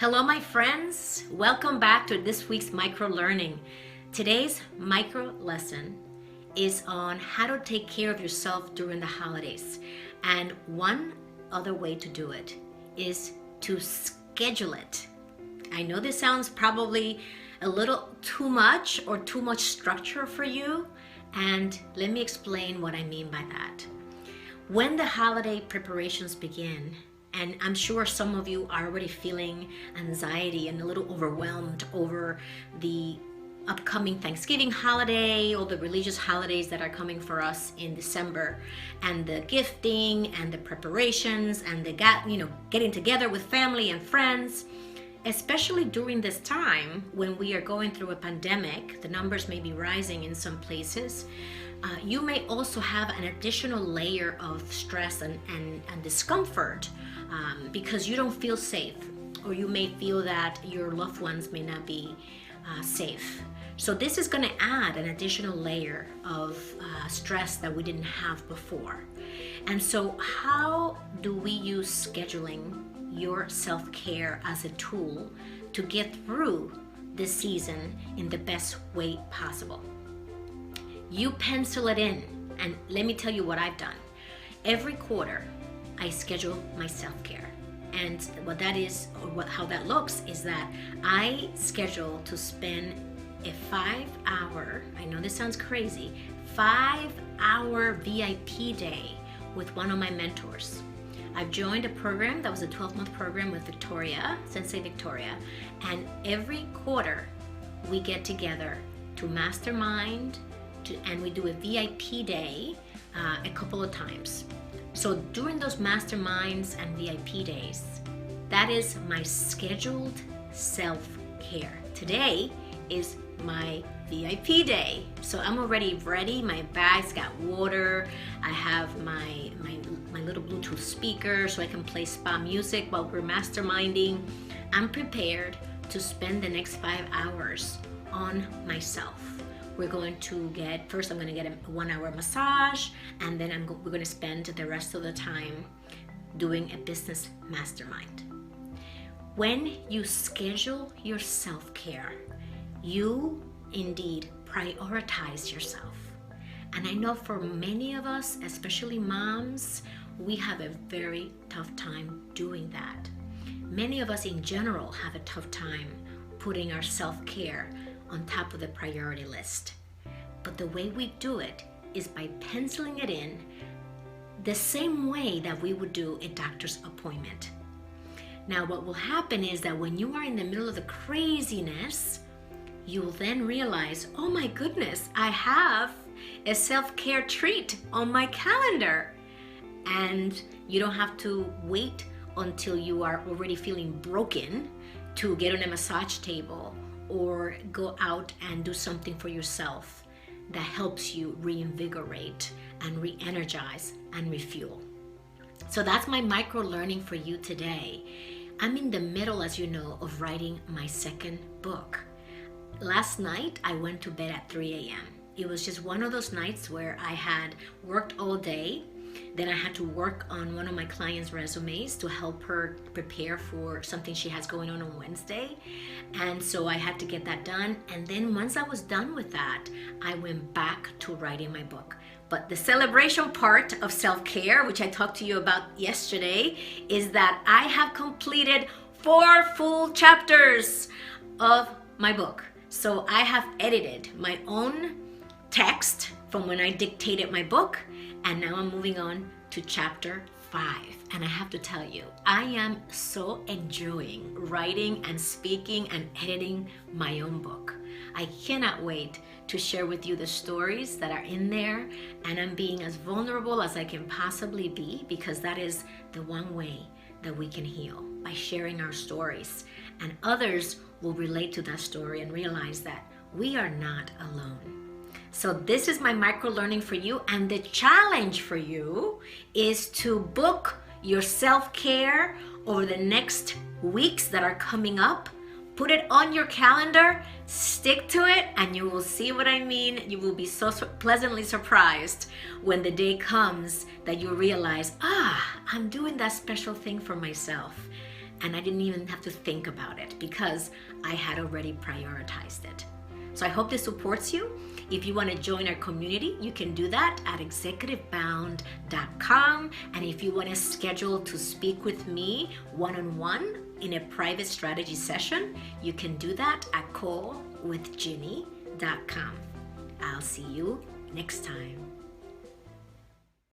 Hello, my friends. Welcome back to this week's micro learning. Today's micro lesson is on how to take care of yourself during the holidays. And one other way to do it is to schedule it. I know this sounds probably a little too much or too much structure for you. And let me explain what I mean by that. When the holiday preparations begin, and I'm sure some of you are already feeling anxiety and a little overwhelmed over the upcoming Thanksgiving holiday or the religious holidays that are coming for us in December, and the gifting and the preparations and the getting together with family and friends. Especially during this time when we are going through a pandemic, the numbers may be rising in some places. You may also have an additional layer of stress and discomfort because you don't feel safe, or you may feel that your loved ones may not be safe. So this is going to add an additional layer of stress that we didn't have before. And so how do we use scheduling your self-care as a tool to get through this season in the best way possible? You pencil it in, and let me tell you what I've done. Every quarter, I schedule my self-care. And what that is, or how that looks, is that I schedule to spend a 5-hour, I know this sounds crazy, 5-hour VIP day with one of my mentors. I've joined a program that was a 12-month program with Victoria, Sensei Victoria, and every quarter we get together to mastermind, and we do a VIP day a couple of times. So during those masterminds and VIP days, that is my scheduled self-care. Today is my VIP day. So I'm already ready. My bag's got water. I have my little Bluetooth speaker so I can play spa music while we're masterminding. I'm prepared to spend the next 5 hours on myself. We're going to first I'm going to get a 1-hour massage, and then we're going to spend the rest of the time doing a business mastermind. When you schedule your self-care, you indeed prioritize yourself. And I know for many of us, especially moms, we have a very tough time doing that. Many of us in general have a tough time putting our self-care on top of the priority list. But the way we do it is by penciling it in the same way that we would do a doctor's appointment. Now, what will happen is that when you are in the middle of the craziness, you will then realize, oh my goodness, I have a self-care treat on my calendar. And you don't have to wait until you are already feeling broken to get on a massage table or go out and do something for yourself that helps you reinvigorate and re-energize and refuel. So that's my micro learning for you today. I'm in the middle, as you know, of writing my second book. Last night, I went to bed at 3 a.m. It was just one of those nights where I had worked all day. Then I had to work on one of my clients' resumes to help her prepare for something she has going on Wednesday. And so I had to get that done. And then once I was done with that, I went back to writing my book. But the celebration part of self-care, which I talked to you about yesterday, is that I have completed 4 full chapters of my book. So I have edited my own text from when I dictated my book, and now I'm moving on to chapter 5. And I have to tell you, I am so enjoying writing and speaking and editing my own book. I cannot wait to share with you the stories that are in there, and I'm being as vulnerable as I can possibly be, because that is the one way that we can heal, by sharing our stories. And others will relate to that story and realize that we are not alone. So this is my micro learning for you, and the challenge for you is to book your self-care over the next weeks that are coming up. Put it on your calendar, stick to it, and you will see what I mean. You will be so pleasantly surprised when the day comes that you realize, I'm doing that special thing for myself. and I didn't even have to think about it because I had already prioritized it. So I hope this supports you. If you want to join our community, you can do that at executivebound.com. And if you want to schedule to speak with me one-on-one in a private strategy session, you can do that at callwithginny.com. I'll see you next time.